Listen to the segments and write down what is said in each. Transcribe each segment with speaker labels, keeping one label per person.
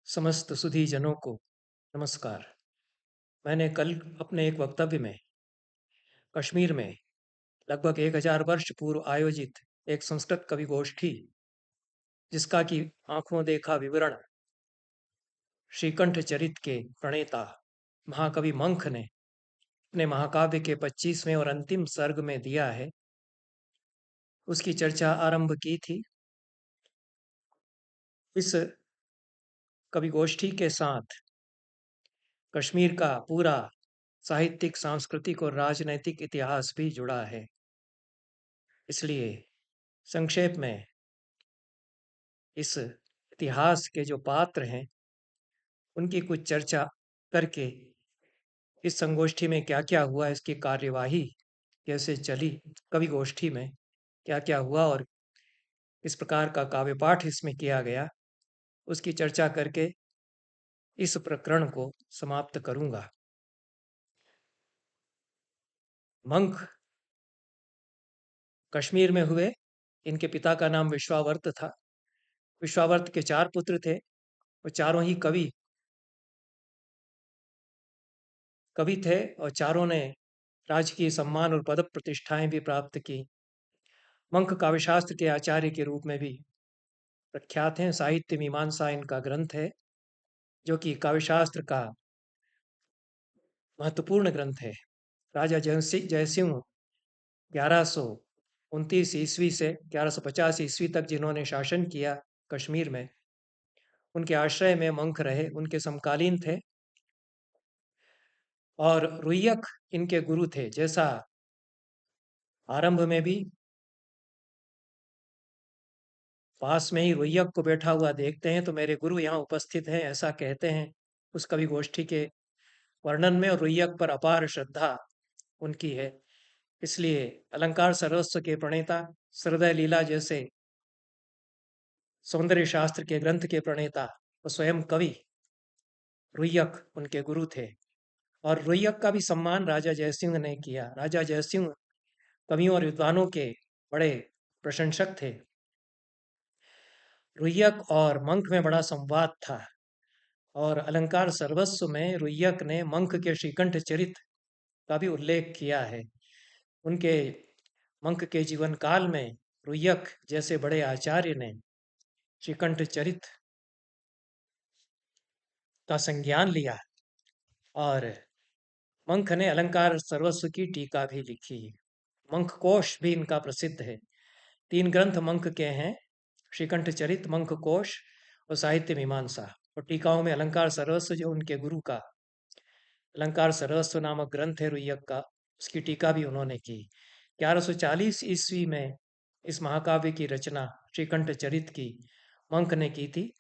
Speaker 1: समस्त सुधी जनों को नमस्कार। मैंने कल अपने एक वक्तव्य में कश्मीर में लगभग 1000 वर्ष पूर्व आयोजित एक संस्कृत कवि गोष्ठी जिसका कि आंखों देखा विवरण श्रीकंठ चरित के प्रणेता महाकवि मंख ने अपने महाकाव्य के 25वें और अंतिम सर्ग में दिया है, उसकी चर्चा आरंभ की थी। इस कवि गोष्ठी के साथ कश्मीर का पूरा साहित्यिक, सांस्कृतिक और राजनैतिक इतिहास भी जुड़ा है। इसलिए संक्षेप में इस इतिहास के जो पात्र हैं उनकी कुछ चर्चा करके इस संगोष्ठी में क्या क्या हुआ, इसकी कार्यवाही कैसे चली, कवि गोष्ठी में क्या क्या हुआ और इस प्रकार का काव्य पाठ इसमें किया गया, उसकी चर्चा करके इस प्रकरण को समाप्त करूंगा। मंख कश्मीर में हुए। इनके पिता का नाम विश्वावर्त था। विश्वावर्त के 4 पुत्र थे। वो चारों ही कवि थे और चारों ने राजकीय सम्मान और पद प्रतिष्ठाएं भी प्राप्त की। मंख काव्यशास्त्र के आचार्य के रूप में भी प्रख्यात हैं। साहित्य मीमांसा इनका ग्रंथ है, जो कि काव्यशास्त्र का महत्वपूर्ण ग्रंथ है। राजा जयसिंह 1129 ईस्वी से 1150 ईस्वी तक जिन्होंने शासन किया कश्मीर में, उनके आश्रय में मंख रहे, उनके समकालीन थे। और रुय्यक इनके गुरु थे। जैसा आरंभ में भी पास में ही रुय्यक को बैठा हुआ देखते हैं तो मेरे गुरु यहाँ उपस्थित हैं, ऐसा कहते हैं उस कवि गोष्ठी के वर्णन में। और रुय्यक पर अपार श्रद्धा उनकी है, इसलिए अलंकार सर्वस्व के प्रणेता, हृदय लीला जैसे सौंदर्य शास्त्र के ग्रंथ के प्रणेता और स्वयं कवि रुय्यक उनके गुरु थे। और रुय्यक का भी सम्मान राजा जयसिंह ने किया। राजा जयसिंह कवियों और विद्वानों के बड़े प्रशंसक थे। रुय्यक और मंख में बड़ा संवाद था और अलंकार सर्वस्व में रुय्यक ने मंख के श्रीकंठ चरित का भी उल्लेख किया है। उनके मंख के जीवन काल में रुय्यक जैसे बड़े आचार्य ने श्रीकंठ चरित का संज्ञान लिया और मंख ने अलंकार सर्वस्व की टीका भी लिखी। मंख कोश भी इनका प्रसिद्ध है। 3 ग्रंथ मंख के हैं, श्रीकंठ चरित, मंख कोश और साहित्य मीमांसा। और टीकाओं में अलंकार सर्वस्व जो उनके गुरु का अलंकार सर्वस्व नामक ग्रंथ है रुय्यक का, उसकी टीका भी उन्होंने की। 1140 ईस्वी में इस महाकाव्य की रचना श्रीकंठ चरित की मंख ने की थी।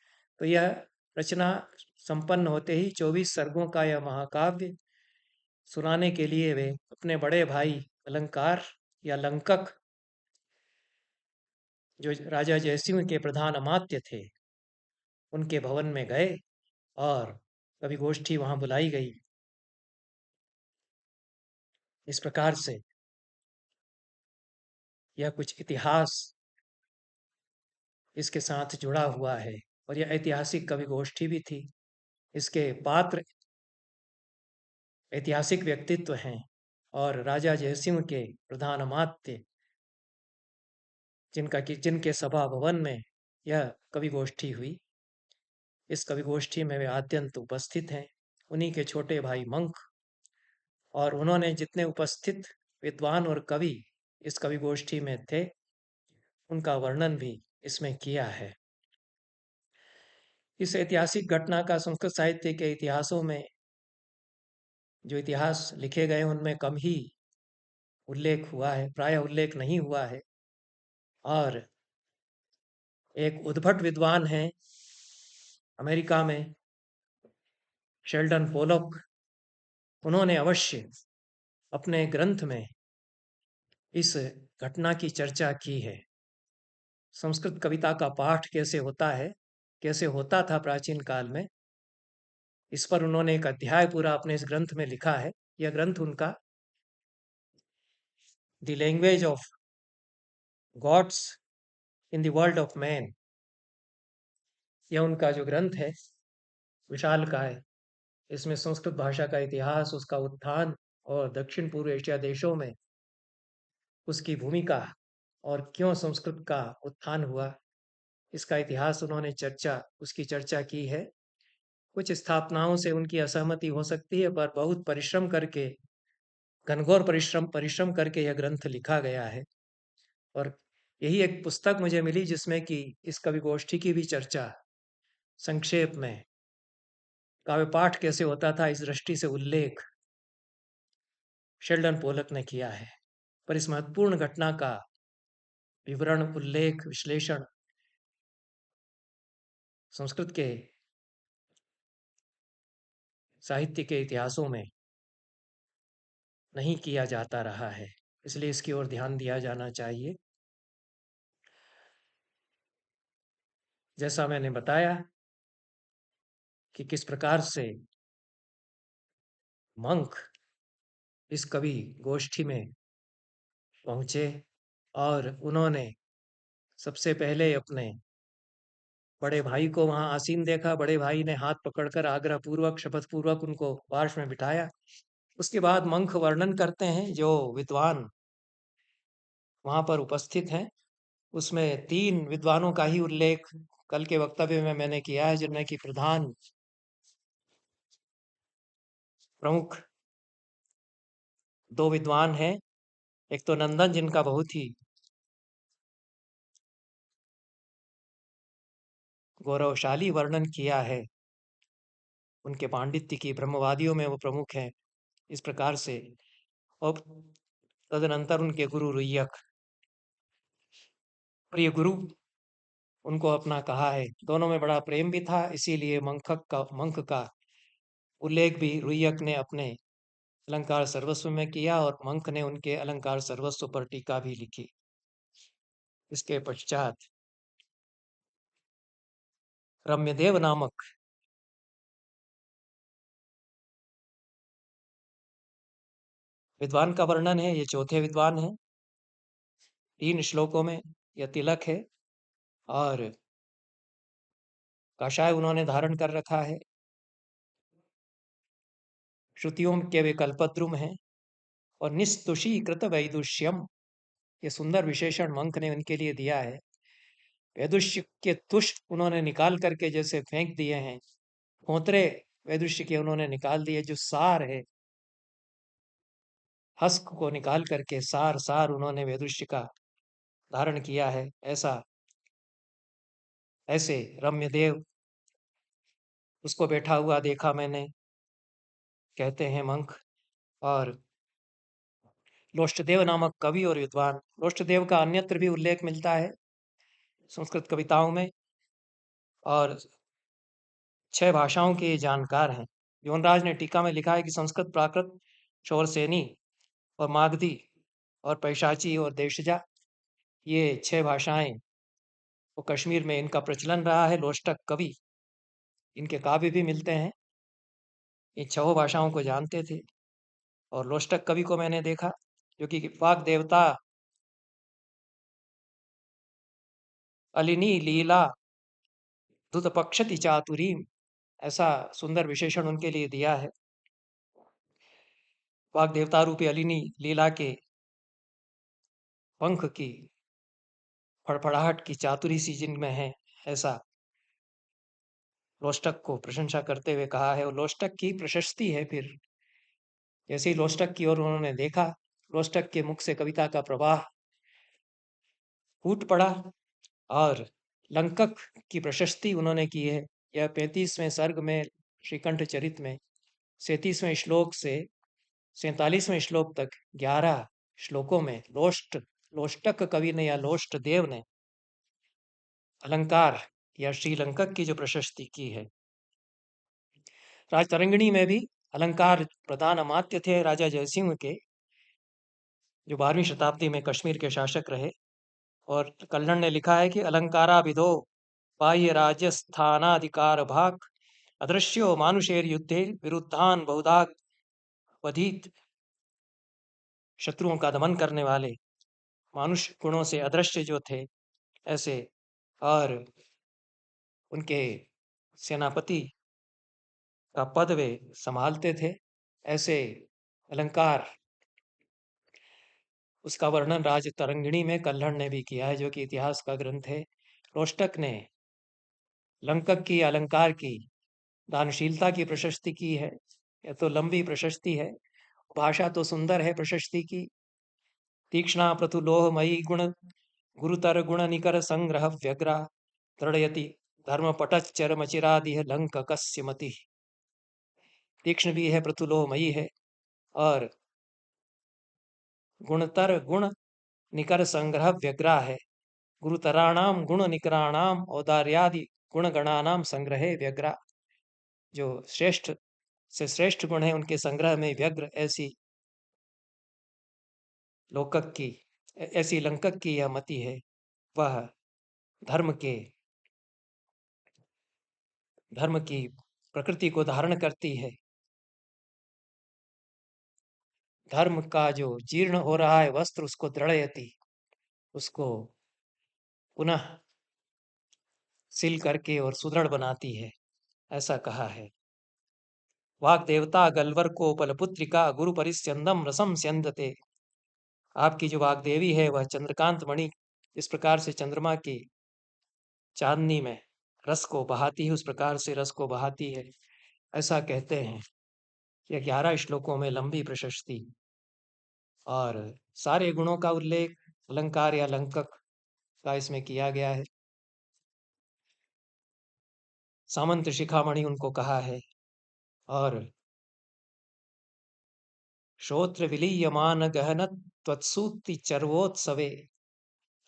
Speaker 1: तो यह रचना संपन्न होते ही 24 सर्गों का यह महाकाव्य सुनाने के लिए वे अपने बड़े भाई अलंकार या लंकक, जो राजा जयसिंह के प्रधान अमात्य थे, उनके भवन में गए और कवि गोष्ठी वहां बुलाई गई। इस प्रकार से यह कुछ इतिहास इसके साथ जुड़ा हुआ है और यह ऐतिहासिक कवि गोष्ठी भी थी। इसके पात्र ऐतिहासिक व्यक्तित्व हैं और राजा जयसिंह के प्रधान अमात्य जिनके सभा भवन में यह कवि गोष्ठी हुई, इस कवि गोष्ठी में वे आद्यंत उपस्थित हैं, उन्हीं के छोटे भाई मंख। और उन्होंने जितने उपस्थित विद्वान और कवि इस कवि गोष्ठी में थे, उनका वर्णन भी इसमें किया है। इस ऐतिहासिक घटना का संस्कृत साहित्य के इतिहासों में जो इतिहास लिखे गए उनमें कम ही उल्लेख हुआ है, प्रायः उल्लेख नहीं हुआ है। और एक उद्भट विद्वान हैं अमेरिका में, शेल्डन पोलॉक, उन्होंने अवश्य अपने ग्रंथ में इस घटना की चर्चा की है। संस्कृत कविता का पाठ कैसे होता है, कैसे होता था प्राचीन काल में, इस पर उन्होंने एक अध्याय पूरा अपने इस ग्रंथ में लिखा है। यह ग्रंथ उनका the language of gods in the world of man, यह उनका जो ग्रंथ है विशालकाय। इसमें संस्कृत भाषा का इतिहास, उसका उत्थान और दक्षिण पूर्व एशिया देशों में उसकी भूमिका और क्यों संस्कृत का उत्थान हुआ, इसका इतिहास उन्होंने उसकी चर्चा की है। कुछ स्थापनाओं से उनकी असहमति हो सकती है, पर बहुत परिश्रम करके, घनघोर परिश्रम परिश्रम करके यह ग्रंथ लिखा गया है। और यही एक पुस्तक मुझे मिली जिसमें कि इस कवि गोष्ठी की भी चर्चा संक्षेप में, काव्य पाठ कैसे होता था इस दृष्टि से उल्लेख शेल्डन पोलक ने किया है। पर इस महत्वपूर्ण घटना का विवरण, उल्लेख, विश्लेषण संस्कृत के साहित्य के इतिहासों में नहीं किया जाता रहा है, इसलिए इसकी ओर ध्यान दिया जाना चाहिए। जैसा मैंने बताया कि किस प्रकार से मंक इस कवि गोष्ठी में पहुंचे और उन्होंने सबसे पहले अपने बड़े भाई को वहां आसीन देखा। बड़े भाई ने हाथ पकड़कर आग्रह पूर्वक, शपथ पूर्वक उनको पार्श्व में बिठाया। उसके बाद मंक वर्णन करते हैं, जो विद्वान वहां पर उपस्थित हैं उसमें 3 विद्वानों का ही उल्लेख कल के वक्तव्य में मैंने किया है, जिनमें कि प्रधान प्रमुख 2 विद्वान हैं। एक तो नंदन, जिनका बहुत ही गौरवशाली वर्णन किया है, उनके पांडित्य की, ब्रह्मवादियों में वो प्रमुख हैं इस प्रकार से। और तदनंतर उनके गुरु रुय्यक, प्रिय गुरु उनको अपना कहा है। दोनों में बड़ा प्रेम भी था, इसीलिए मंक का उल्लेख भी रुय्यक ने अपने अलंकार सर्वस्व में किया और मंक ने उनके अलंकार सर्वस्व पर टीका भी लिखी। इसके पश्चात रम्यदेव नामक विद्वान का वर्णन है। ये चौथे विद्वान है। 3 श्लोकों में यह तिलक है और काषाय उन्होंने धारण कर रखा है। श्रुतियों के वे कल्पद्रुम हैं और निस्तुषी कृत वैदुष्यम, ये सुंदर विशेषण मंक ने उनके लिए दिया है। वैदुष्य के तुष उन्होंने निकाल करके जैसे फेंक दिए हैं, फोंतरे वैदुष्य के उन्होंने निकाल दिए। जो सार है, हस्क को निकाल करके सार सार उन्होंने वैदुष्य का धारण किया है। ऐसे रम्यदेव उसको बैठा हुआ देखा मैंने, कहते हैं मंक। और लोष्टदेव नामक कवि और विद्वान, लोष्टदेव का अन्यत्र भी उल्लेख मिलता है संस्कृत कविताओं में, और 6 भाषाओं के ये जानकार हैं। यौनराज ने टीका में लिखा है कि संस्कृत, प्राकृत, शौरसेनी और मागधी और पैशाची और देशजा, ये 6 भाषाएं, वो कश्मीर में इनका प्रचलन रहा है। लोष्टक कवि, इनके काव्य भी मिलते हैं, ये 6 भाषाओं को जानते थे। और लोष्टक कवि को मैंने देखा, जो कि वाग देवता अलिनी लीला धुत पक्षति चातुरीम, ऐसा सुंदर विशेषण उनके लिए दिया है। वाग देवता रूपी अलिनी लीला के पंख की फड़फड़ाहट की चातुरी सी जिनमें है, ऐसा लोष्टक को प्रशंसा करते हुए कहा है। और लोष्टक की प्रशस्ति है। फिर जैसे ही लोष्टक की ओर उन्होंने देखा, लोष्टक के मुख से कविता का प्रवाह फूट पड़ा और लंकक की प्रशस्ति उन्होंने की है। यह 35वें सर्ग में श्रीकंठ चरित में 37वें श्लोक से 47वें श्लोक तक 11 श्लोकों में लोष्टक कवि ने या लोष्ट देव ने अलंकार या श्रीलंकक की जो प्रशस्ति की है। राजतरंगिणी में भी अलंकार प्रधान अमात्य थे राजा जयसिंह के, जो 12वीं शताब्दी में कश्मीर के शासक रहे। और कल्हण ने लिखा है कि अलंकारा विदो बाह्य राजस्थानाधिकार भाग अदृश्यो मानुषेर युद्धे विरुद्धान बहुधा वधित, शत्रुओं का दमन करने वाले मानुष गुणों से अदृश्य जो थे ऐसे, और उनके सेनापति का पद वे संभालते थे। ऐसे अलंकार, उसका वर्णन राज तरंगिणी में कल्हड़ ने भी किया है, जो कि इतिहास का ग्रंथ है। रोष्टक ने लंकक की अलंकार की दानशीलता की प्रशस्ति की है। यह तो लंबी प्रशस्ति है, भाषा तो सुंदर है प्रशस्ति की। तीक्ष्णा प्रतुलोहमयी गुण गुरुतर गुण निकर संग्रह व्यग्रा दृढ़यति धर्म पटच्चरमचिरादिह लंककस्य मति। तीक्ष्ण भी है, प्रतुलोहमयी है, और गुणतर गुण निकर संग्रह व्यग्रा है। गुरुतराणाम गुण निकराणाम औदार्यादि गुण गणानाम संग्रहे व्यग्रा। जो श्रेष्ठ से श्रेष्ठ गुण है उनके संग्रह में व्यग्र, ऐसी लोकक की, ऐसी लंकक की यह मति है। वह धर्म की प्रकृति को धारण करती है। धर्म का जो जीर्ण हो रहा है वस्त्र, उसको दृढ़यति, उसको पुनः सिल करके और सुदृढ़ बनाती है, ऐसा कहा है। वाग देवता गलवर को पलपुत्रिका गुरु परिस्यंदम रसम स्यंदते। आपकी जो वाग्देवी है वह चंद्रकांत मणि इस प्रकार से चंद्रमा की चांदनी में रस को बहाती है, उस प्रकार से रस को बहाती है, ऐसा कहते हैं। यह 11 श्लोकों में लंबी प्रशस्ति और सारे गुणों का उल्लेख अलंकार या लंकक का इसमें किया गया है। सामंत शिखामणि उनको कहा है। और श्रोत्र विलीयमान गहन त्वत्सूक्ति चर्वोत्सवे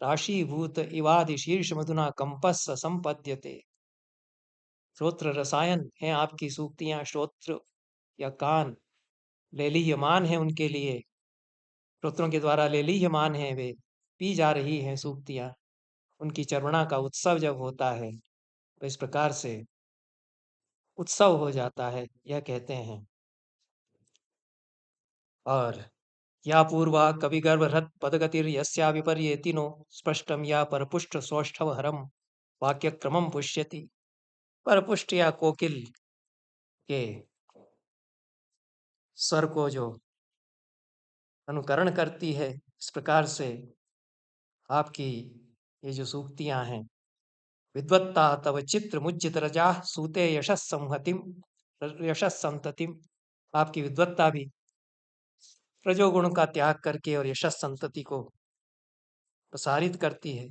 Speaker 1: राशीभूत इवादि शीर्ष मधुना कंपस संपद्यते। श्रोत्र रसायन है आपकी सूक्तियां, श्रोत्र या कान लेलीयमान है उनके लिए, श्रोत्रों के द्वारा लेलीयमान है, वे पी जा रही हैं सूक्तियां। उनकी चर्वणा का उत्सव जब होता है तो इस प्रकार से उत्सव हो जाता है, यह कहते हैं। और या पूर्वा कविगर्भरत पदगतिर यस्या विपर्येति नो स्पष्टम या परपुष्ट सौष्ठव हरम वाक्यक्रमम पुष्यति। परपुष्ट या कोकिल के स्वर को जो अनुकरण करती है, इस प्रकार से आपकी ये जो सूक्तियां हैं। विद्वत्ता तव चित्र मुज्जित रजा सूते यशस संहतिम यशस संततिम। आपकी विद्वत्ता भी रजोगुण का त्याग करके और यशस संतति को प्रसारित करती है।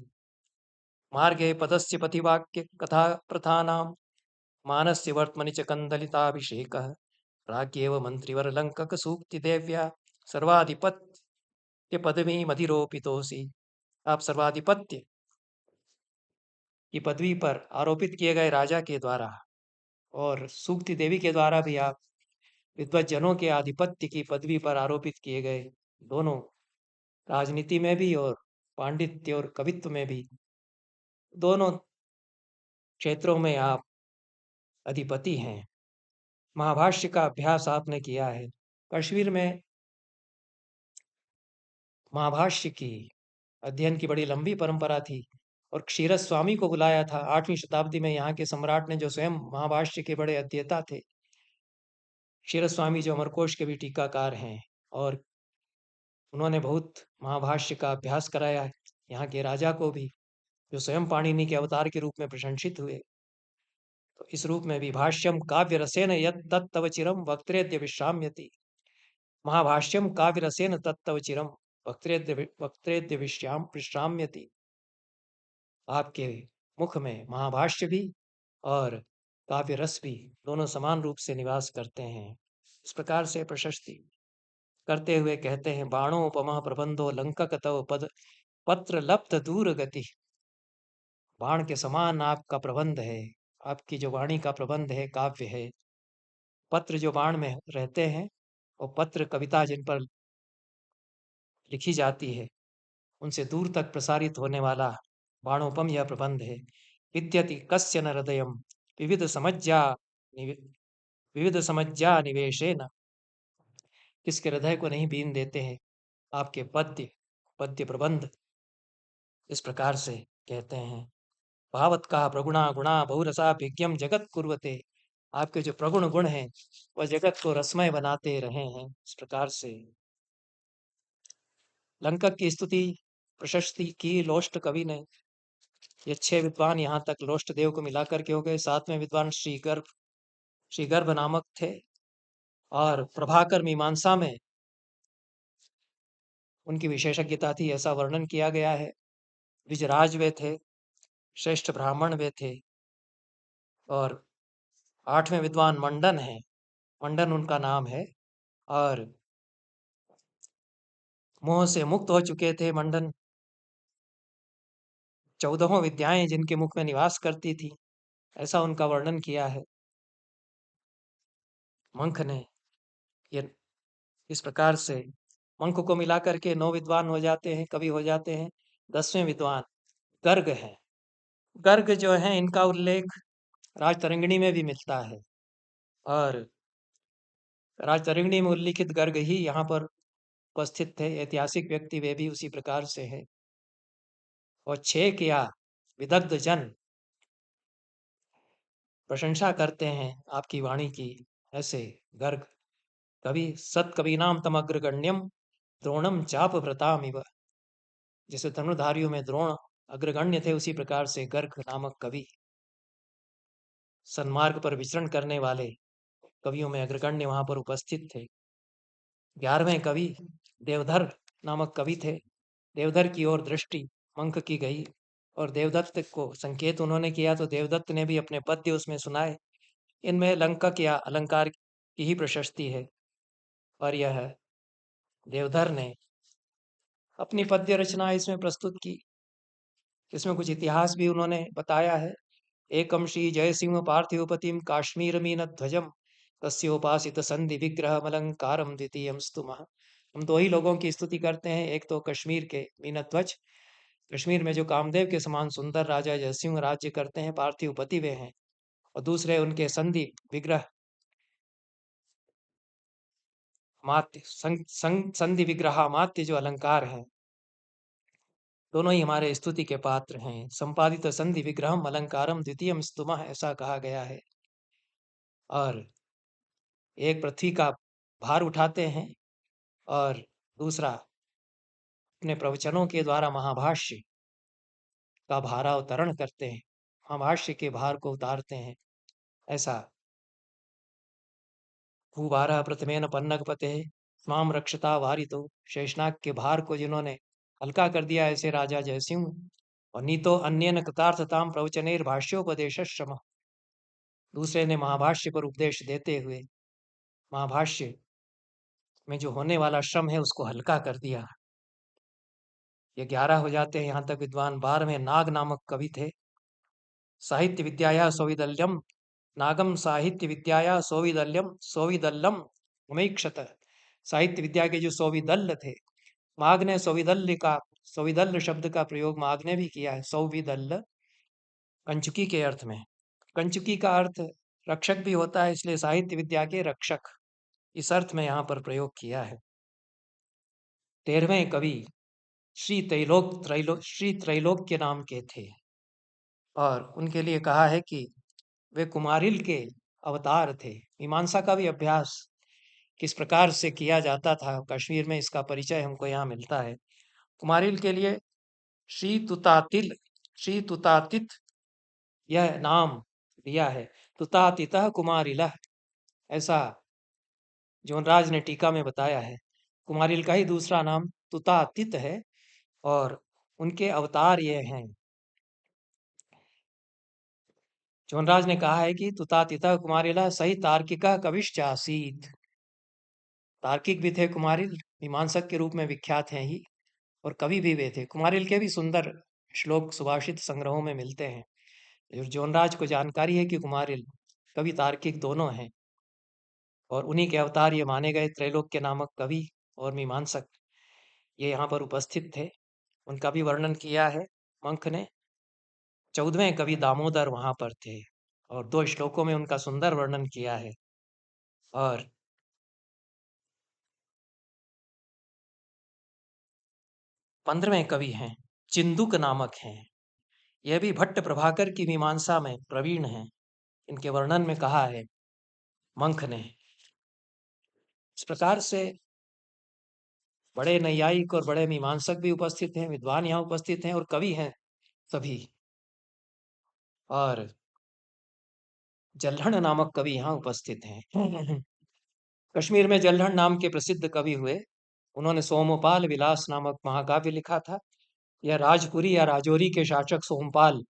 Speaker 1: मार्गे पदस्य पथिवाक्य कथा प्रथानाम मानस्य वर्त्मनि च कंदलिताभिषेकः प्राज्ञेव मंत्रिवर लंकक सूक्ति देव्या सर्वाधिपत्य पदवी मधिरोपितोसी। आप सर्वाधिपत्य की पदवी पर आरोपित किए गए राजा के द्वारा और सूक्ति देवी के द्वारा भी आप विद्वज्जनों के आधिपत्य की पदवी पर आरोपित किए गए। दोनों, राजनीति में भी और पांडित्य और कवित्व में भी, दोनों क्षेत्रों में आप अधिपति हैं। महाभाष्य का अभ्यास आपने किया है। कश्मीर में महाभाष्य की अध्ययन की बड़ी लंबी परंपरा थी और क्षीरस स्वामी को बुलाया था 8वीं शताब्दी में यहाँ के सम्राट ने, जो स्वयं महाभाष्य के बड़े अध्येता थे। क्षीरस स्वामी जो अमरकोश के भी टीकाकार हैं, और उन्होंने बहुत महाभाष्य का अभ्यास कराया है यहाँ के राजा को भी, जो स्वयं पाणिनि के अवतार के रूप में प्रशंसित हुए। तो इस रूप में भी भाष्यम काव्य रसेन यत् तत्तव चिरम वक्त्रेद्य विश्राम्यति। महाभाष्यम काव्य रसेन तत्तव चिरम वक्त्रेद्य विश्राम्यति। आपके मुख में महाभाष्य भी और काव्य रस भी दोनों समान रूप से निवास करते हैं। इस प्रकार से प्रशस्ति करते हुए कहते हैं। बाणोपमा प्रबंधो लंकक तव पद पत्र लप्त दूर गति। बाण के समान आपका प्रबंध है, आपकी जो वाणी का प्रबंध है, काव्य है। पत्र जो बाण में रहते हैं, और पत्र कविता जिन पर लिखी जाती है, उनसे दूर तक प्रसारित होने वाला बाणोपम यह प्रबंध है। विद्यति कस्य न हृदयम विविध समज्जा विविध समज्जा निवेशेन। किसके हृदय को नहीं बीन देते हैं आपके पद्य प्रबंध। इस प्रकार से कहते हैं। भावत का प्रगुणा गुणा बहुरसा विज्ञम जगत कुर्वते। आपके जो प्रगुण गुण हैं वह जगत को रसमय बनाते रहे हैं। इस प्रकार से लंका की स्तुति प्रशस्ति की लोष्ट कवि ने। ये 6 विद्वान यहाँ तक लोष्ट देव को मिलाकर के हो गए। 7वें विद्वान श्रीगर्भ नामक थे, और प्रभाकर मीमांसा में उनकी विशेषज्ञता थी, ऐसा वर्णन किया गया है। विजराज वे थे, श्रेष्ठ ब्राह्मण वे थे। और 8वें विद्वान मंडन है, मंडन उनका नाम है, और मोह से मुक्त हो चुके थे मंडन। 14 विद्याएं जिनके मुख में निवास करती थी, ऐसा उनका वर्णन किया है मंख ने। ये इस प्रकार से मंख को मिलाकर के 9 विद्वान हो जाते हैं, कवि हो जाते हैं। 10वें विद्वान गर्ग हैं। गर्ग जो है, इनका उल्लेख राजतरंगिणी में भी मिलता है, और राजतरंगिणी में उल्लिखित गर्ग ही यहाँ पर उपस्थित थे। ऐतिहासिक व्यक्ति वे भी उसी प्रकार से है। और 6 किया विदग्ध जन प्रशंसा करते हैं आपकी वाणी की, ऐसे गर्ग कवि। सत कवीनाम तम अग्रगण्यम द्रोणम चाप व्रतामिव। जैसे धनुर्धारियों में द्रोण अग्रगण्य थे, उसी प्रकार से गर्ग नामक कवि सन्मार्ग पर विचरण करने वाले कवियों में अग्रगण्य वहां पर उपस्थित थे। 11वें कवि देवधर नामक कवि थे। देवधर की ओर दृष्टि मंक की गई, और देवदत्त को संकेत उन्होंने किया, तो देवदत्त ने भी अपने पद्य उसमें सुनाए। इनमें लंका या अलंकार की ही प्रशस्ति है, और यह देवधर ने अपनी पद्य रचना इसमें प्रस्तुत की। इसमें कुछ इतिहास भी उन्होंने बताया है। एकम श्री जय सिंह पार्थिवपतिम काश्मीर मीन ध्वजम तस्योपासित संधि विग्रह अलंकारम द्वितीयम स्तुमः। हम 2 ही लोगों की स्तुति करते हैं, एक तो कश्मीर के मीनध्वज, कश्मीर में जो कामदेव के समान सुंदर राजा जयसिंह राज्य करते हैं, पार्थिवपति वे हैं, और दूसरे उनके संधि विग्रह मात्य संधि विग्रहामात्य जो अलंकार हैं, दोनों ही हमारे स्तुति के पात्र हैं। संपादित संधि विग्रहम अलंकारम द्वितीयम स्तुमः, ऐसा कहा गया है। और एक पृथ्वी का भार उठाते हैं, और दूसरा अपने प्रवचनों के द्वारा महाभाष्य का भारावतरण करते हैं, महाभाष्य के भार को उतारते हैं। ऐसा भूभारः प्रथमेन पन्नगपते माम रक्षता वारितो। शेषनाग के भार को जिन्होंने हल्का कर दिया, ऐसे राजा जयसिंह। और नीतो अन्येन कृतार्थताम प्रवचनेर भाष्योपदेश श्रम। दूसरे ने महाभाष्य पर उपदेश देते हुए महाभाष्य में जो होने वाला श्रम है उसको हल्का कर दिया। ये 11 हो जाते हैं यहाँ तक विद्वान। 12वें नाग नामक कवि थे। साहित्य विद्याया सौविदल्यम नागम साहित्य विद्याया सौविदल्यम सौविदल्लम उमेक्षत। साहित्य विद्या के जो सौविदल्य थे, माघ ने सौविदल्य शब्द का प्रयोग माघ ने भी किया है। सौविदल्य कंचुकी के अर्थ में। कंचुकी का अर्थ रक्षक भी होता है, इसलिए साहित्य विद्या के रक्षक इस अर्थ में यहाँ पर प्रयोग किया है। 13वें कवि श्री त्रैलोक्य नाम के थे, और उनके लिए कहा है कि वे कुमारिल के अवतार थे। मीमांसा का भी अभ्यास किस प्रकार से किया जाता था कश्मीर में, इसका परिचय हमको यहाँ मिलता है। कुमारिल के लिए श्री तुतातित यह नाम दिया है। तुतातितः कुमारिलः, ऐसा जोनराज ने टीका में बताया है। कुमारिल का ही दूसरा नाम तुतातित है, और उनके अवतार ये हैं। जोनराज ने कहा है कि तुतातितः कुमारिलः सही तार्किका कविश्चासीत। तार्किक भी थे कुमारिल, मीमांसक के रूप में विख्यात हैं ही, और कवि भी वे थे। कुमारिल के भी सुंदर श्लोक सुभाषित संग्रहों में मिलते हैं। जोनराज को जानकारी है कि कुमारिल कवि तार्किक दोनों हैं, और उन्हीं के अवतार ये माने गए। त्रैलोक्य नामक कवि और मीमांसक ये यहाँ पर उपस्थित थे। उनका भी वर्णन किया है मंख ने। 14वें कवि दामोदर वहाँ पर थे, और 2 श्लोकों में उनका सुंदर वर्णन किया है। और 15वें कवि हैं चिंदुक नामक हैं। यह भी भट्ट प्रभाकर की मीमांसा में प्रवीण हैं। इनके वर्णन में कहा है मंख ने। इस प्रकार से बड़े नैयायिक और बड़े मीमांसक भी उपस्थित हैं, विद्वान यहाँ उपस्थित हैं और कवि हैं सभी। और जल्हड़ नामक कवि यहाँ उपस्थित हैं। कश्मीर में जल्हड़ नाम के प्रसिद्ध कवि हुए। उन्होंने सोमपाल विलास नामक महाकाव्य लिखा था। यह राजपुरी या राजौरी के शासक सोमपाल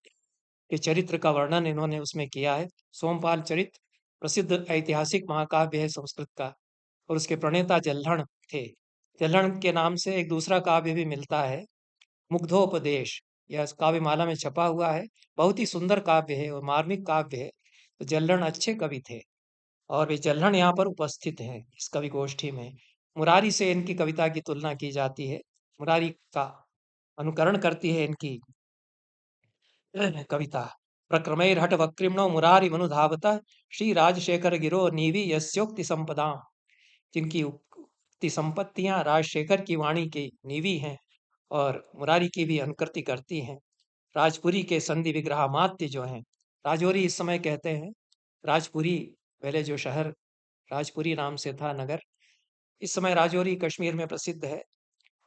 Speaker 1: के चरित्र का वर्णन इन्होंने उसमें किया है। सोमपाल चरित्र प्रसिद्ध ऐतिहासिक महाकाव्य है संस्कृत का, और उसके प्रणेता जल्हड़ थे। जल्हड़ के नाम से एक दूसरा काव्य भी मिलता है, मुग्धोपदेश। यह काव्यमाला में छपा हुआ है। बहुत ही सुंदर काव्य है और मार्मिक काव्य है। तो जल्हड़ अच्छे कवि थे और वे जल्हड़ यहाँ पर उपस्थित हैं इस कवि गोष्ठी में। मुरारी से इनकी कविता की तुलना की जाती है। मुरारी का अनुकरण करती है इनकी कविता। प्रक्रमैर्हठ वक्रिमणो मुरारी मनुधावता श्री राजशेखर गिरो नीवी यस्योक्ति संपदा। जिनकी उक्ति संपत्तियां राजशेखर की वाणी की नीवी हैं और मुरारी की भी अनुकृति करती हैं। राजपुरी के संधि विग्रहामात्य जो हैं, राजौरी इस समय कहते हैं। राजपुरी पहले जो शहर राजपुरी नाम से था नगर, इस समय राजौरी कश्मीर में प्रसिद्ध है।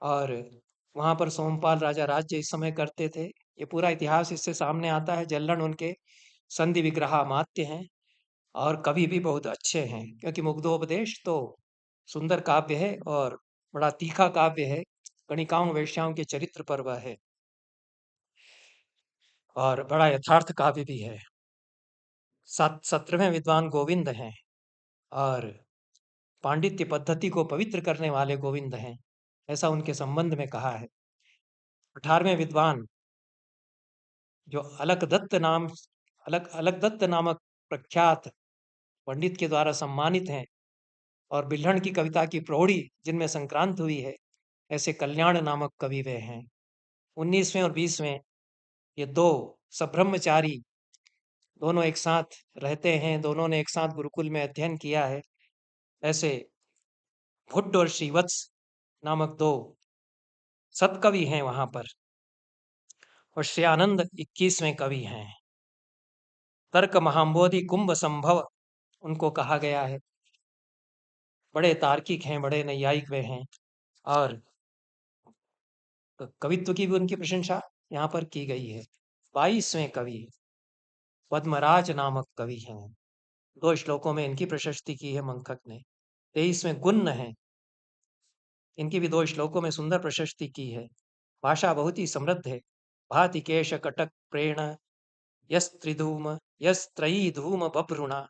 Speaker 1: और वहाँ पर सोमपाल राजा राज्य इस समय करते थे। ये पूरा इतिहास इससे सामने आता है। जल्हड़ उनके संधि विग्रहामात्य हैं और कवि भी बहुत अच्छे हैं, क्योंकि मुग्धोपदेश तो सुंदर काव्य है और बड़ा तीखा काव्य है। गणिकाओं वेश्याओं के चरित्र पर वह है और बड़ा यथार्थ काव्य भी है। 17वें विद्वान गोविंद हैं और पांडित्य पद्धति को पवित्र करने वाले गोविंद हैं, ऐसा उनके संबंध में कहा है। 18वें विद्वान जो अलकदत्त नामक प्रख्यात पंडित के द्वारा सम्मानित हैं और बिल्हण की कविता की प्रौढ़ी जिनमें संक्रांत हुई है, ऐसे कल्याण नामक कवि वे हैं। 19वें और 20वें ये दो सब्रह्मचारी दोनों एक साथ रहते हैं, दोनों ने एक साथ गुरुकुल में अध्ययन किया है। ऐसे भुड्ड और श्रीवत्स नामक दो सतकवि हैं वहां पर। और श्री आनंद 21वें कवि हैं। तर्क महाम्बोधि कुंभ संभव उनको कहा गया है। बड़े तार्किक हैं, बड़े नैयायिक वे हैं और कवित्व की भी उनकी प्रशंसा यहाँ पर की गई है। 22वें कवि पद्मराज नामक कवि हैं। 2 श्लोकों में इनकी प्रशस्ति की है मंखक ने। 23वें गुण हैं, इनकी भी 2 श्लोकों में सुंदर प्रशस्ति की है। भाषा बहुत ही समृद्ध है। भाति केश कटक प्रेण यस्त्रयी धूम बभ्रुणा।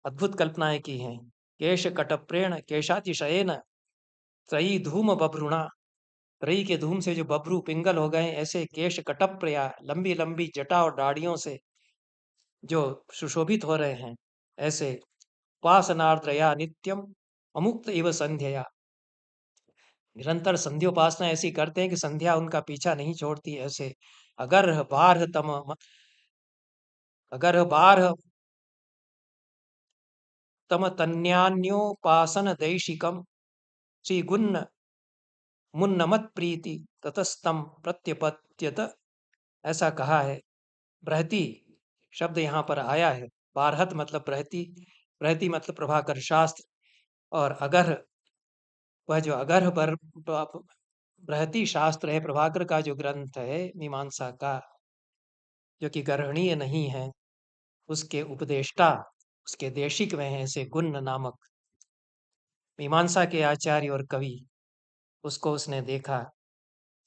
Speaker 1: अद्भुत कल्पनाएं की हैं। केश कटप्रेण केशातिशयेन त्रयी धूम बभ्रुणा। त्रयी के धूम से जो बभ्रू पिंगल हो गए, ऐसे केश कटप्रिया लंबी लंबी जटा और दाढ़ियों से जो सुशोभित हो रहे हैं, ऐसे उपासनार्द्रया नित्यम अमुक्त इव संध्या। निरंतर संध्योपासना ऐसी करते हैं कि संध्या उनका पीछा नहीं छोड़ती। ऐसे अगर बारह तम तन्यान्योपासन दैशिकम श्री गुण मुन्नमत प्रीति ततस्तम प्रत्यपत्यत, ऐसा कहा है। बृहति शब्द यहाँ पर आया है। बारहत मतलब बृहति, बृहति मतलब प्रभाकर शास्त्र, और अगर वह जो अगर पर बृहति शास्त्र है, प्रभाकर का जो ग्रंथ है मीमांसा का, जो कि गर्हणीय नहीं है, उसके उपदेष्टा उसके देशिक में हैं ऐसे गुण नामक मीमांसा के आचार्य और कवि। उसको उसने देखा।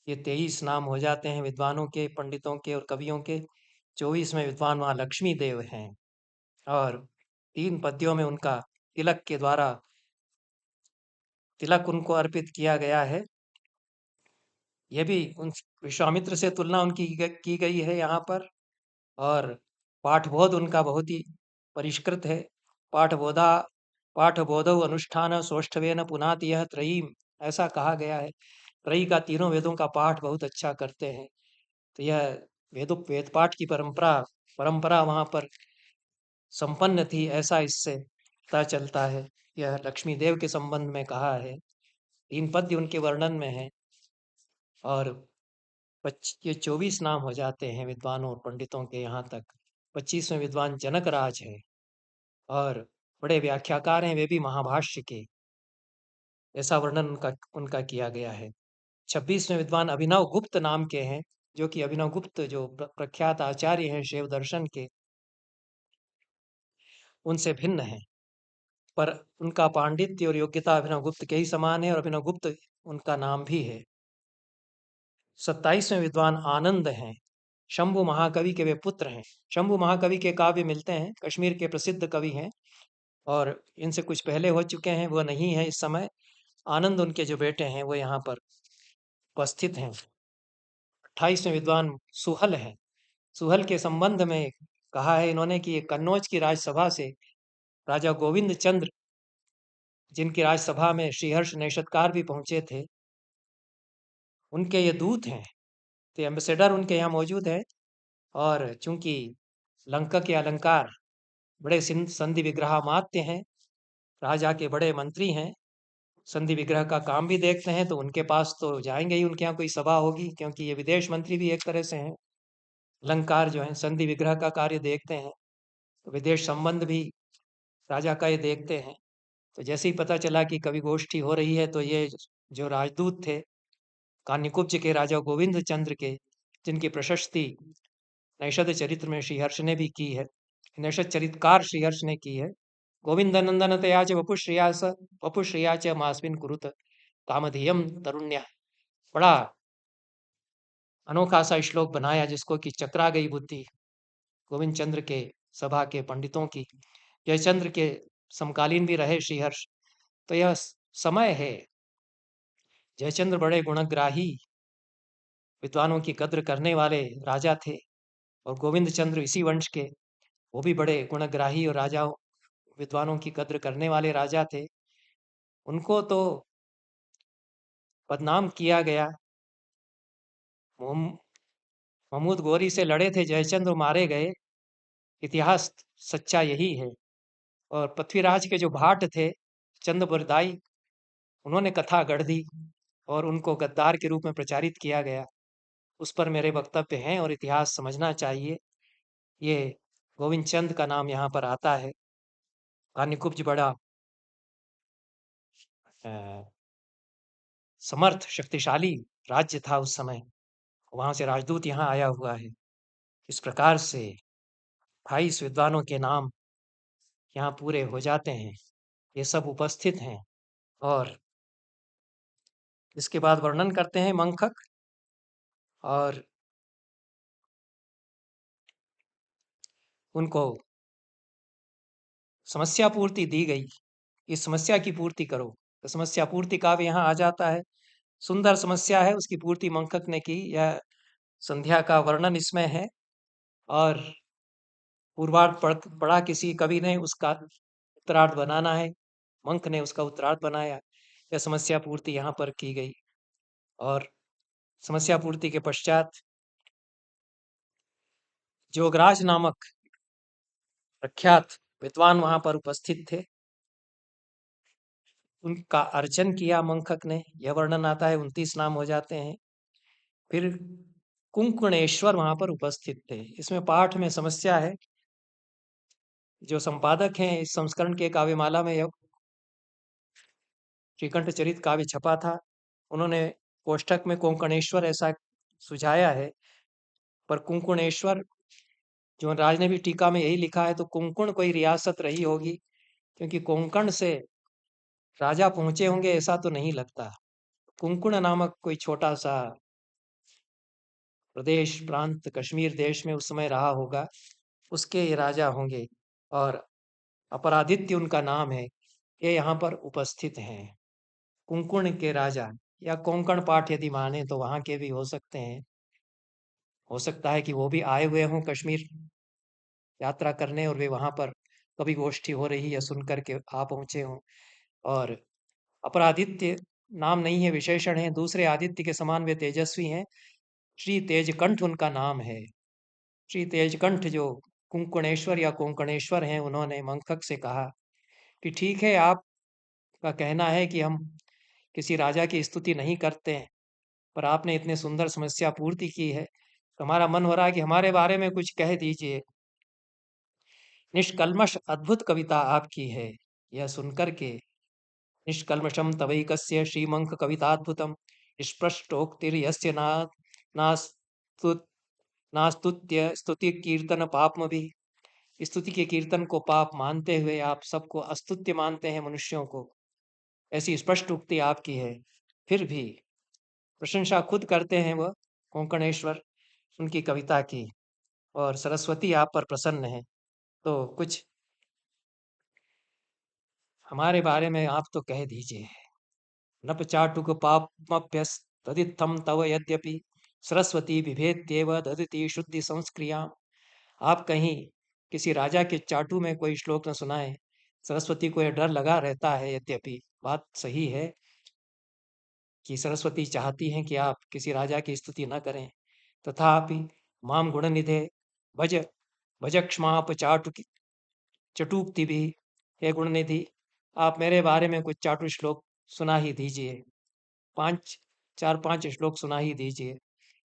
Speaker 1: ये 23 नाम हो जाते हैं विद्वानों के, पंडितों के और कवियों के। 24वें विद्वान वहाँ लक्ष्मी देव हैं और 3 पद्यों में उनका तिलक के द्वारा तिलक उनको अर्पित किया गया है। यह भी उन विश्वामित्र से तुलना उनकी की गई है यहाँ पर। और पाठबोध उनका बहुत ही परिष्कृत है। पाठबोधा पाठबोधौ अनुष्ठान सौष्ठवेन पुनाति यह त्रयीम, ऐसा कहा गया है। त्रयी का तीनों वेदों का पाठ बहुत अच्छा करते हैं। तो यह वेद पाठ की परंपरा वहाँ पर संपन्न थी, ऐसा इससे पता चलता है। यह लक्ष्मी देव के संबंध में कहा है। 3 पद्य उनके वर्णन में है। और ये 24 नाम हो जाते हैं विद्वानों और पंडितों के यहाँ तक। 25वें विद्वान जनक राज है और बड़े व्याख्याकार हैं, वे भी महाभाष्य के, ऐसा वर्णन उनका किया गया है। 26वें विद्वान अभिनव गुप्त नाम के हैं, जो कि अभिनव गुप्त जो प्रख्यात आचार्य हैं शैव दर्शन के, उनसे भिन्न हैं, पर उनका पांडित्य और योग्यता अभिनव गुप्त के ही समान है, और अभिनव गुप्त उनका नाम भी है। 27वें विद्वान आनंद हैं, शंभु महाकवि के वे पुत्र हैं। शंभु महाकवि के काव्य मिलते हैं, कश्मीर के प्रसिद्ध कवि हैं, और इनसे कुछ पहले हो चुके हैं, वो नहीं है इस समय। आनंद उनके जो बेटे हैं वो यहाँ पर उपस्थित हैं। 28वें विद्वान सुहल हैं। सुहल के संबंध में कहा है इन्होंने कि कन्नौज की राजसभा से राजा गोविंद चंद्र, जिनकी राजसभा में श्रीहर्ष नेशतकार भी पहुंचे थे, उनके ये दूत हैं, तो एम्बेसडर उनके यहाँ मौजूद है। और चूंकि लंका के अलंकार बड़े संधि विग्रहामात्य हैं, राजा के बड़े मंत्री हैं, संधि विग्रह का काम भी देखते हैं, तो उनके पास तो जाएंगे ही, उनके यहाँ कोई सभा होगी, क्योंकि ये विदेश मंत्री भी एक तरह से हैं। अलंकार जो है संधि विग्रह का कार्य देखते हैं, तो विदेश संबंध भी राजा का ये देखते हैं। तो जैसे ही पता चला कि कवि गोष्ठी हो रही है, तो ये जो राजदूत थे कान्यकुब्ज के राजा गोविंद चंद्र के, जिनकी प्रशस्ति नैषध चरित्र में श्रीहर्ष ने भी की है, नैषध चरितकार श्रीहर्ष ने की है। गोविंद नंदन तया च वपुश्रिया च मास्मिन कुरुत कामधेयम तरुण्य, बड़ा अनोखा सा श्लोक बनाया, जिसको कि चकरा गई बुद्धि गोविंद चंद्र के सभा के पंडितों की। जयचंद्र के समकालीन भी रहे श्रीहर्ष, तो यह समय है। जयचंद्र बड़े गुणग्राही, विद्वानों की कद्र करने वाले राजा थे, और गोविंद चंद्र इसी वंश के, वो भी बड़े गुणग्राही और राजा विद्वानों की कद्र करने वाले राजा थे। उनको तो बदनाम किया गया। महमूद गौरी से लड़े थे जयचंद्र, मारे गए, इतिहास सच्चा यही है। और पृथ्वीराज के जो भाट थे चंद्रबरदाई, उन्होंने कथा गढ़ दी और उनको गद्दार के रूप में प्रचारित किया गया। उस पर मेरे वक्तव्य हैं, और इतिहास समझना चाहिए। ये गोविंद चंद का नाम यहाँ पर आता है। कान्यकुब्ज बड़ा समर्थ शक्तिशाली राज्य था उस समय, वहां से राजदूत यहाँ आया हुआ है। इस प्रकार से 28 विद्वानों के नाम यहाँ पूरे हो जाते हैं, ये सब उपस्थित हैं। और इसके बाद वर्णन करते हैं मंखक, और उनको समस्या पूर्ति दी गई, इस समस्या की पूर्ति करो, तो समस्या पूर्ति काव्य यहाँ आ जाता है। सुंदर समस्या है, उसकी पूर्ति मंखक ने की। यह संध्या का वर्णन इसमें है, और पूर्वार्ध पढ़ा किसी कवि ने, उसका उत्तरार्ध बनाना है, मंख ने उसका उत्तरार्ध बनाया। यह समस्या पूर्ति यहाँ पर की गई। और समस्या पूर्ति के पश्चात जोगराज नामक प्रख्यात विद्वान वहां पर उपस्थित थे, उनका अर्चन किया मंखक ने, यह वर्णन आता है। 29 नाम हो जाते हैं। फिर कुंकुणेश्वर वहां पर उपस्थित थे। इसमें पाठ में समस्या है। जो संपादक हैं इस संस्करण के काव्यमाला में, यह श्रीकंठ चरित काव्य छपा था, उन्होंने कोष्ठक में कोंकणेश्वर ऐसा सुझाया है, पर कुंकुणेश्वर जो राज ने भी टीका में यही लिखा है, तो कुंकुण कोई रियासत रही होगी, क्योंकि कोंकण से राजा पहुंचे होंगे ऐसा तो नहीं लगता। कुंकुण नामक कोई छोटा सा प्रदेश प्रांत कश्मीर देश में उस समय रहा होगा, उसके ये राजा होंगे। और अपराधित्य उनका नाम है, ये यहाँ पर उपस्थित हैं। कुंकुण के राजा, या कोंकण पाठ यदि माने तो वहाँ के भी हो सकते हैं। हो सकता है कि वो भी आए हुए हों कश्मीर यात्रा करने, और वे वहाँ पर कभी गोष्ठी हो रही है सुन करके आ पहुँचे हों। और अपराधित्य नाम नहीं है, विशेषण है। दूसरे आदित्य के समान वे तेजस्वी हैं। श्री तेजकंठ उनका नाम है। श्री तेजकंठ जो कुंकुणेश्वर या कोंकणेश्वर हैं, उन्होंने मंखक से कहा कि ठीक है, आपका कहना है कि हम किसी राजा की स्तुति नहीं करते हैं, पर आपने इतने सुंदर समस्या पूर्ति की है, तो हमारा मन हो रहा है कि हमारे बारे में कुछ कह दीजिए। निष्कल्मष अद्भुत कविता आपकी है। यह सुनकर के निष्कल्मषम तवैकस्य श्रीमंक कविताद्भुतम स्पष्टोक्तिर्यस्य नास्तु नास्तुत्य स्तुति कीर्तन पापम भी। स्तुति के कीर्तन को पाप मानते हुए आप सबको अस्तुत्य मानते हैं मनुष्यों को, ऐसी स्पष्ट उक्ति आपकी है। फिर भी प्रशंसा खुद करते हैं वह कोंकणेश्वर उनकी कविता की, और सरस्वती आप पर प्रसन्न है। तो कुछ हमारे बारे में आप तो कह दीजिए। नप चाटुक पापमभ्यस्तदित्थं तव यद्यपि सरस्वती बिभेत्येव ददति शुद्धि संस्क्रियाम्। आप कहीं किसी राजा के चाटू में कोई श्लोक न सुनाए। सरस्वती को यह डर लगा रहता है, यद्यपि बात सही है कि सरस्वती चाहती हैं कि आप किसी राजा की स्तुति न करें, तथापि माम गुणनिधे भज भज क्षमाप चाटुकी चटूक्ति भी। हे गुणनिधि, आप मेरे बारे में कुछ चाटु श्लोक सुना ही दीजिए, पांच 4-5 श्लोक सुना ही दीजिए।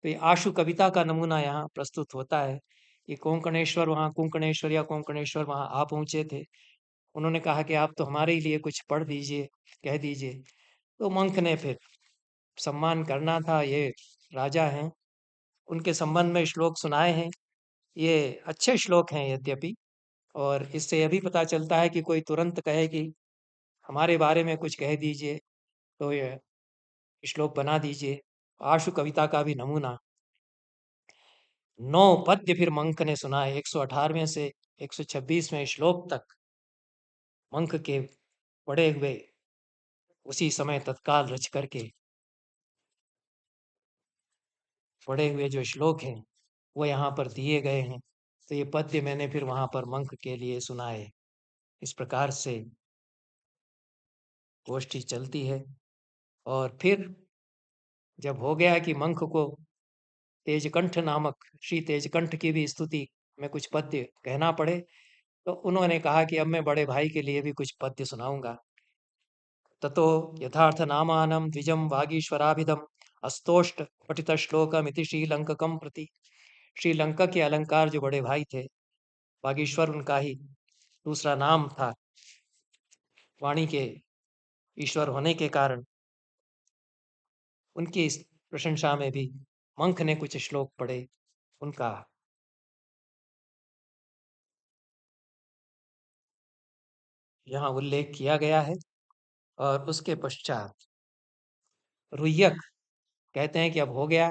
Speaker 1: तो ये आशु कविता का नमूना यहाँ प्रस्तुत होता है कि कोंकणेश्वर वहाँ आ पहुँचे थे। उन्होंने कहा कि आप तो हमारे ही लिए कुछ पढ़ दीजिए, कह दीजिए। तो मंक ने फिर सम्मान करना था, ये राजा हैं, उनके संबंध में श्लोक सुनाए हैं। ये अच्छे श्लोक हैं यद्यपि, और इससे यह भी पता चलता है कि कोई तुरंत कहे कि हमारे बारे में कुछ कह दीजिए, तो ये श्लोक बना दीजिए। आशु कविता का भी नमूना 9 पद्य फिर मंक ने सुनाए। 118वें से 126वें श्लोक तक मंक के पढ़े हुए उसी समय तत्काल रच करके पढ़े हुए जो श्लोक हैं वो यहाँ पर दिए गए हैं। तो ये पद्य मैंने फिर वहाँ पर मंक के लिए सुनाए। इस प्रकार से गोष्ठी चलती है। और फिर जब हो गया कि मंक को तेजकंठ नामक श्री तेजकंठ की भी स्तुति में कुछ पद्य कहना पड़े, तो उन्होंने कहा कि अब मैं बड़े भाई के लिए भी कुछ पद्य सुनाऊंगा। ततो यथार्थ नामानं द्विजं वागीश्वराभिधम अस्तोष्ट पठित श्लोकमिति श्रीलंककम प्रति। श्रीलंका के अलंकार जो बड़े भाई थे, वागीश्वर उनका ही दूसरा नाम था, वाणी के ईश्वर होने के कारण उनकी इस प्रशंसा में भी मंक ने कुछ श्लोक पढ़े, उनका यहाँ उल्लेख किया गया है। और उसके पश्चात रुय्यक कहते हैं कि अब हो गया,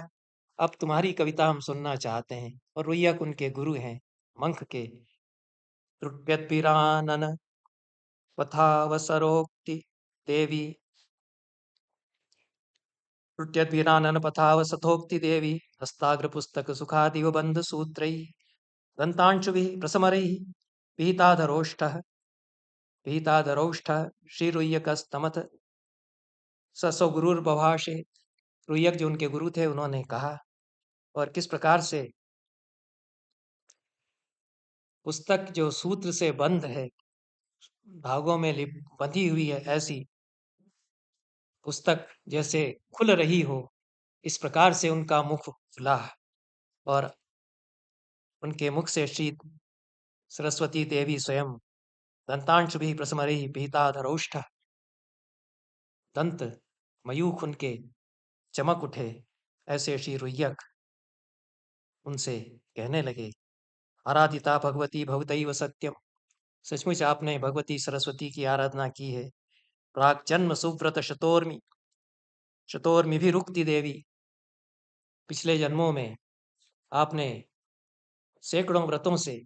Speaker 1: अब तुम्हारी कविता हम सुनना चाहते हैं। और रुय्यक उनके गुरु हैं मंक के। त्रुट्यद्भिरानन पथावसरोक्ति देवी त्रुट्यद्भिरानन पथावसथोक्ति देवी हस्ताग्र पुस्तक सुखादिव बंध सूत्रैः दन्तांशुभिः प्रसमरैः पीताधरौष्ठः श्रीरुय्यकस्तमथ ससो गुरुर्बभाषे। रुय्यक जो उनके गुरु थे उन्होंने कहा, और किस प्रकार से पुस्तक जो सूत्र से बंद है, धागों में बंधी हुई है, ऐसी पुस्तक जैसे खुल रही हो, इस प्रकार से उनका मुख खुला। और उनके मुख से श्री सरस्वती देवी स्वयं दंतांशु भी प्रसमरी पीताधरौष्ठ दंत मयूख उनके चमक उठे। ऐसे श्री रुय्यक उनसे कहने लगे, आराधिता भगवती भवतैव सत्यम। सचमुच आपने भगवती सरस्वती की आराधना की है। प्राक जन्म सुव्रत शतोर्मि भी रुक्ति देवी। पिछले जन्मों में आपने सैकड़ों व्रतों से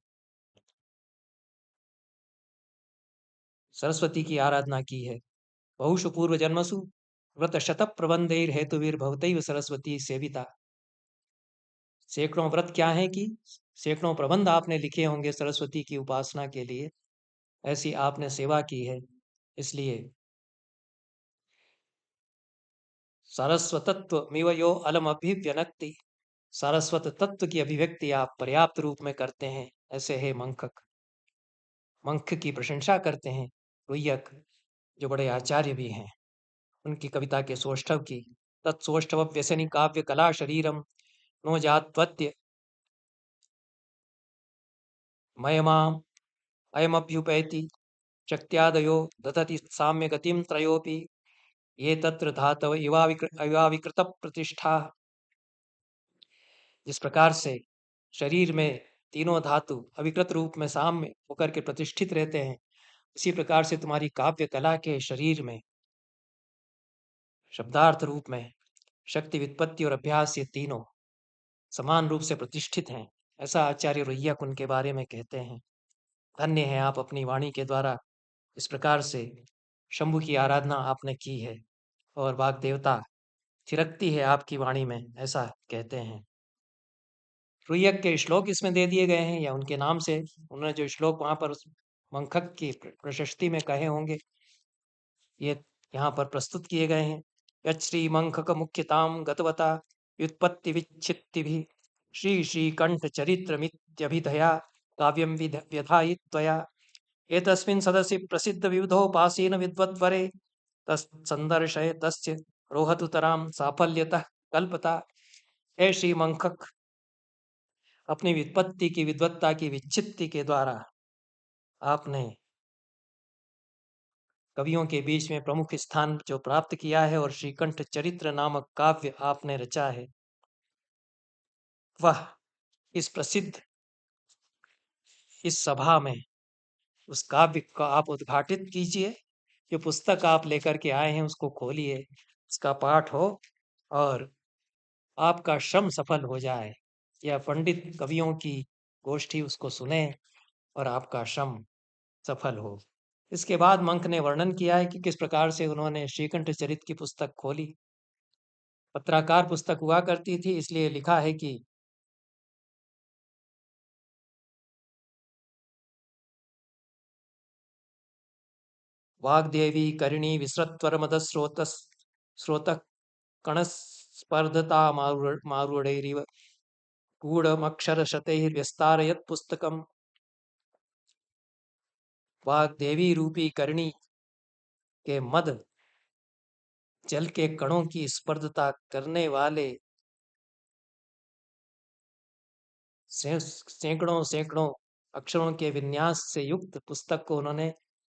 Speaker 1: सरस्वती की आराधना की है। बहुषु पूर्व जन्मसु व्रत शत प्रबंधैर हेतुवीर भवतैव सरस्वती सेविता। सैकड़ों व्रत क्या है कि सैकड़ों प्रबंध आपने लिखे होंगे सरस्वती की उपासना के लिए, ऐसी आपने सेवा की है। इसलिए सारस्वतत्व मिव यो अलम अभिव्यनक्ति, सारस्वत तत्व की अभिव्यक्ति आप पर्याप्त रूप में करते हैं। ऐसे है मंक की प्रशंसा करते हैं रुय्यक, जो बड़े आचार्य भी हैं। उनकी कविता के सौष्ठव की तत्सौष्ठव व्यसनी काव्य कला शरीरम नो जात्वत्य मयमाम अयमभ्युपैति शक्त्यादयो दधति साम्य गतिम त्रयोपि ये तत्र धातव इवाविकृत प्रतिष्ठा। जिस प्रकार से शरीर में तीनों धातु अविकृत रूप में साम्य होकर के प्रतिष्ठित रहते हैं, इसी प्रकार से तुम्हारी काव्य कला के शरीर में शब्दार्थ रूप में शक्ति, व्युत्पत्ति और अभ्यास ये तीनों समान रूप से प्रतिष्ठित हैं। ऐसा आचार्य रुह्यक उनके बारे में कहते हैं। धन्य है आप, अपनी वाणी के द्वारा इस प्रकार से शंभु की आराधना आपने की है और वाग देवता थिरकती है आपकी वाणी में, ऐसा कहते हैं। रुय्यक के श्लोक इसमें दे दिए गए हैं या उनके नाम से उन्होंने जो श्लोक वहां पर उस मंखक की प्रशस्ति में कहे होंगे, ये यहाँ पर प्रस्तुत किए गए हैं। यत् श्री मंखक मुख्यताम गतवता व्युत्पत्ति विच्छित्ति भी श्री श्रीकंठ चरित्रमित्यभिधया काव्यम व्यधायित्वया एतस्मिन् सदसि प्रसिद्ध विविधोपासीन विद्वद्वरे तत्संदर्शय तस्य रोहतुतराम साफल्यतः कल्पता। हे श्री मंखक, अपनी व्युत्पत्ति की विद्वत्ता की विच्छित्ति के द्वारा आपने कवियों के बीच में प्रमुख स्थान जो प्राप्त किया है और श्रीकंठ चरित्र नामक काव्य आपने रचा है, वह इस प्रसिद्ध इस सभा में उस काव्य को आप उद्घाटित कीजिए। जो पुस्तक आप लेकर के आए हैं उसको खोलिए, उसका पाठ हो और आपका श्रम सफल हो जाए। या पंडित कवियों की गोष्ठी उसको सुने और आपका श्रम सफल हो। इसके बाद मंक ने वर्णन किया है कि किस प्रकार से उन्होंने श्रीकंठ चरित की पुस्तक खोली। पत्राकार पुस्तक हुआ करती थी, इसलिए लिखा है कि वाग्देवी करिणी विसृत्वर मद स्रोत कण स्पर्धता मारुड़ैरिव गूढ़मक्षरशतैर्व्यस्तारयत् पुस्तकम्। वाग्देवी रूपी करिणी के मद जल के कणों की स्पर्धता करने वाले सैकड़ों सैकड़ों अक्षरों के विन्यास से युक्त पुस्तक को उन्होंने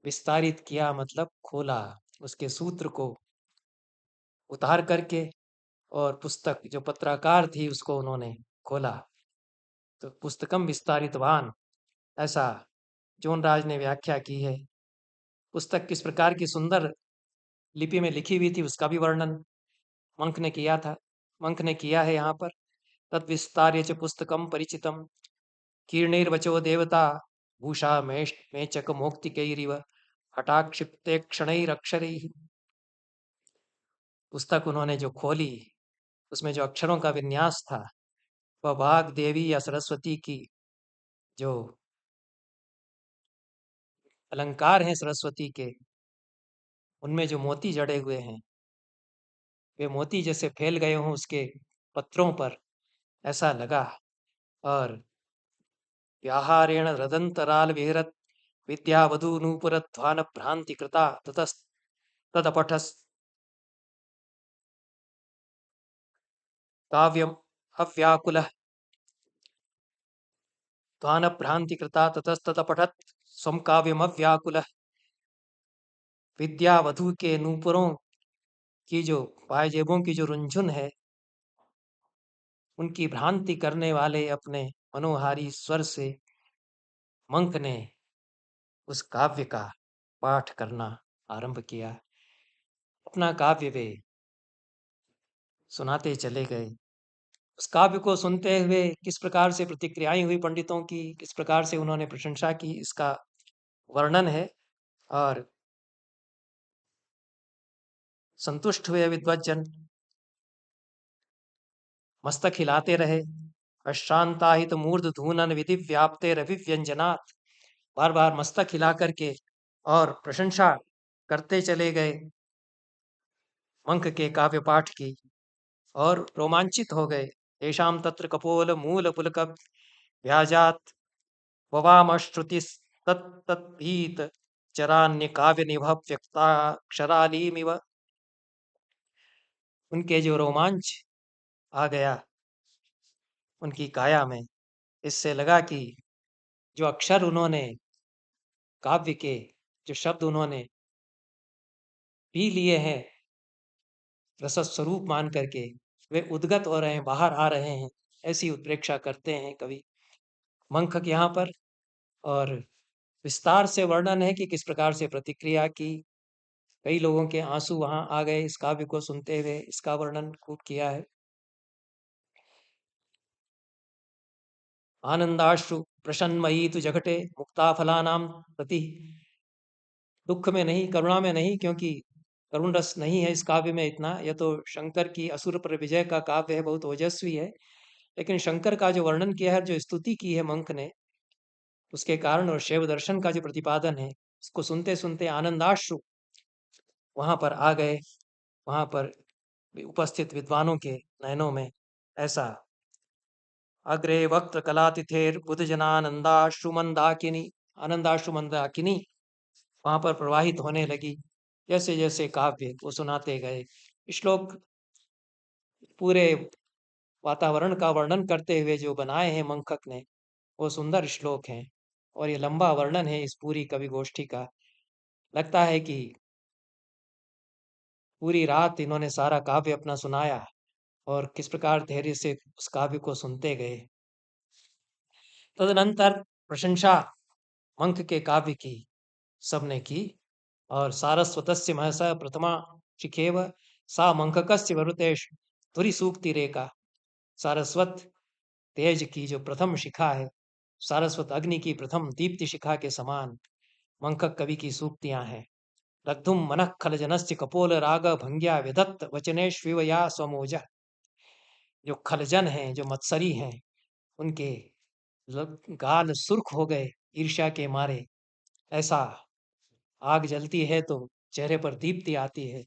Speaker 1: विस्तारित किया, मतलब खोला, उसके सूत्र को उतार करके, और पुस्तक जो पत्राकार थी उसको उन्होंने खोला। तो पुस्तकम विस्तारितवान, ऐसा जोनराज ने व्याख्या की है। पुस्तक किस प्रकार की सुंदर लिपि में लिखी हुई थी उसका भी वर्णन मंक ने किया था। मंक ने किया है यहाँ पर, तद विस्तार्य च पुस्तकम परिचितम कीर्णैर्वचो देवता भूषा मेचक मोक्तिकैरिव हठाक्षिप्ते क्षणैरक्षरैः। पुस्तक उन्होंने जो खोली उसमें जो अक्षरों का विन्यास था वह वाग देवी या सरस्वती की जो अलंकार हैं सरस्वती के, उनमें जो मोती जड़े हुए हैं वे मोती जैसे फैल गए हों उसके पत्रों पर, ऐसा लगा। और व्याहारेण रदंतराल विहरत विद्यावधू नूपुर ध्वान भ्रांति कृता तदपठस काव्यम अव्याकुल ध्वान भ्रांति कृता ततस्तपठत स्वम काव्यम अव्याकुल। विद्यावधू के नूपुरों की जो पायजेबों की जो रुंझुन है, उनकी भ्रांति करने वाले अपने मनोहारी स्वर से मंक ने उस काव्य का पाठ करना आरंभ किया। अपना काव्य वे सुनाते चले गए। उस काव्य को सुनते हुए किस प्रकार से प्रतिक्रियाएं हुई पंडितों की, किस प्रकार से उन्होंने प्रशंसा की, इसका वर्णन है। और संतुष्ट हुए विद्वज्जन, मस्तक हिलाते रहे। अश्रांताहित मूर्ध धूनन विधि व्याप्ते रविव्यंजनात्, बार बार मस्तक हिला करके और प्रशंसा करते चले गए मंक के काव्य पाठ की, और रोमांचित हो गए। तेषां तत्र कपोल मूल पुलक व्याजात ववामश्रुति तत्तद्भीत चरान्य काव्य निभव व्यक्ताक्षरालीमिव। उनके जो रोमांच आ गया उनकी काया में, इससे लगा कि जो अक्षर उन्होंने काव्य के जो शब्द उन्होंने पी लिए हैं रस स्वरूप मान करके, वे उद्गत हो रहे हैं, बाहर आ रहे हैं, ऐसी उत्प्रेक्षा करते हैं कवि मंखक यहाँ पर। और विस्तार से वर्णन है कि किस प्रकार से प्रतिक्रिया की, कई लोगों के आंसू वहां आ गए इस काव्य को सुनते हुए, इसका वर्णन खूब किया है। आनंदाश्रु प्रसन्नमयी तु जगटे मुक्ता फलानाम प्रति, दुख में नहीं, करुणा में नहीं, क्योंकि करुण रस नहीं है इस काव्य में इतना। यह तो शंकर की असुर पर विजय का काव्य है, बहुत ओजस्वी है, लेकिन शंकर का जो वर्णन किया है, जो स्तुति की है मंक ने, उसके कारण और शैव दर्शन का जो प्रतिपादन है, उसको सुनते सुनते आनंदाश्रु वहां पर आ गए, वहां पर उपस्थित विद्वानों के नयनों में। ऐसा अग्रे वक्त कलातिथेर बुध जनानंदाश्रुमंदाकिनी, आनंदाश्रुमंदाकिनी वहां पर प्रवाहित होने लगी। जैसे जैसे काव्य वो सुनाते गए, श्लोक पूरे वातावरण का वर्णन करते हुए जो बनाए हैं मंखक ने, वो सुंदर श्लोक हैं। और ये लंबा वर्णन है इस पूरी कवि गोष्ठी का। लगता है कि पूरी रात इन्होंने सारा काव्य अपना सुनाया और किस प्रकार धैर्य से उस काव्य को सुनते गए। तदनंतर प्रशंसा मंख के काव्य की सबने की। और सारस्वतस्य महसा प्रथमा शिखेव सा मंखकस्य वरुतेश तुरी सूक्ति रेखा। सारस्वत तेज की जो प्रथम शिखा है, सारस्वत अग्नि की प्रथम दीप्ति शिखा के समान मंखक कवि की सूक्तियां हैं। रग्धुम मनः खल जनस्य कपोल राग भंग्या विधत्त वचनेष्विवया स्वमोज। जो खलजन हैं, जो मत्सरी हैं, उनके गाल सुर्ख हो गए ईर्ष्या के मारे। ऐसा आग जलती है तो चेहरे पर दीप्ति आती है।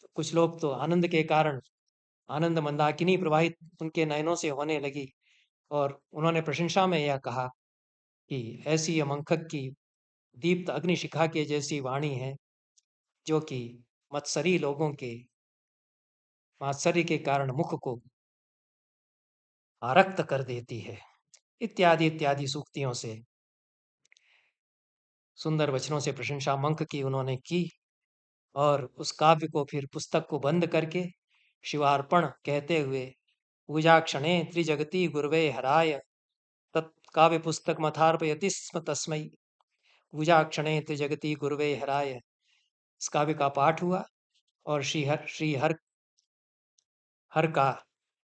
Speaker 1: तो कुछ लोग तो आनंद के कारण आनंद मंदाकिनी प्रवाहित उनके नयनों से होने लगी। और उन्होंने प्रशंसा में यह कहा कि ऐसी यह मंखक की दीप्त अग्निशिखा के जैसी वाणी है, जो कि मत्सरी लोगों के मात्सर्य के कारण मुख को आरक्त कर देती है। इत्यादि इत्यादि सूक्तियों से, सुंदर वचनों से प्रशंसा मंख की उन्होंने की। और उस काव्य को फिर पुस्तक को बंद करके शिवार्पण कहते हुए, पूजा क्षणे त्रिजगति गुरवे हराय तत्काव्य पुस्तक मथार्पयति स्म तस्मै। पूजा क्षणे त्रिजगति गुरवे हराय, इस काव्य का पाठ हुआ और श्री हर हर का,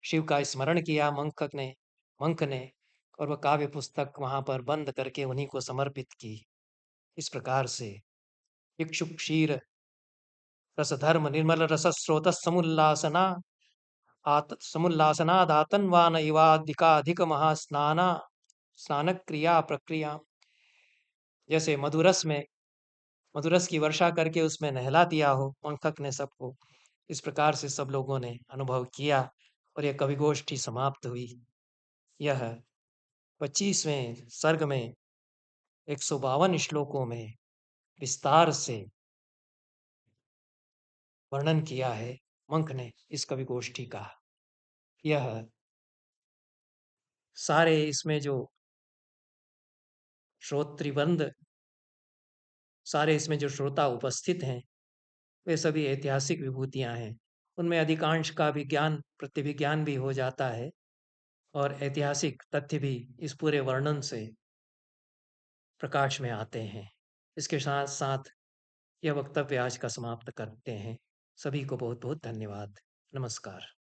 Speaker 1: शिव का स्मरण किया मंख ने। और वह काव्य पुस्तक वहां पर बंद करके उन्हीं को समर्पित की। इस प्रकार से इक्षुक क्षीर रस धर्म निर्मल रस स्रोत समुल्लासनादातन्वान इवाधिकाधिक महास्नाना स्नान क्रिया प्रक्रिया। जैसे मधुरस की वर्षा करके उसमें नहला दिया हो मंखक ने सबको, इस प्रकार से सब लोगों ने अनुभव किया। और यह कवि गोष्ठी समाप्त हुई। यह 25वें सर्ग में 152 श्लोकों में विस्तार से वर्णन किया है मंख ने इस कवि गोष्ठी का। यह सारे इसमें जो श्रोतृवृंद, सारे इसमें जो श्रोता उपस्थित हैं, वे सभी ऐतिहासिक विभूतियां हैं। उनमें अधिकांश का विज्ञान प्रतिविज्ञान भी हो जाता है और ऐतिहासिक तथ्य भी इस पूरे वर्णन से प्रकाश में आते हैं। इसके साथ साथ यह वक्तव्य आज का समाप्त करते हैं। सभी को बहुत बहुत धन्यवाद। नमस्कार।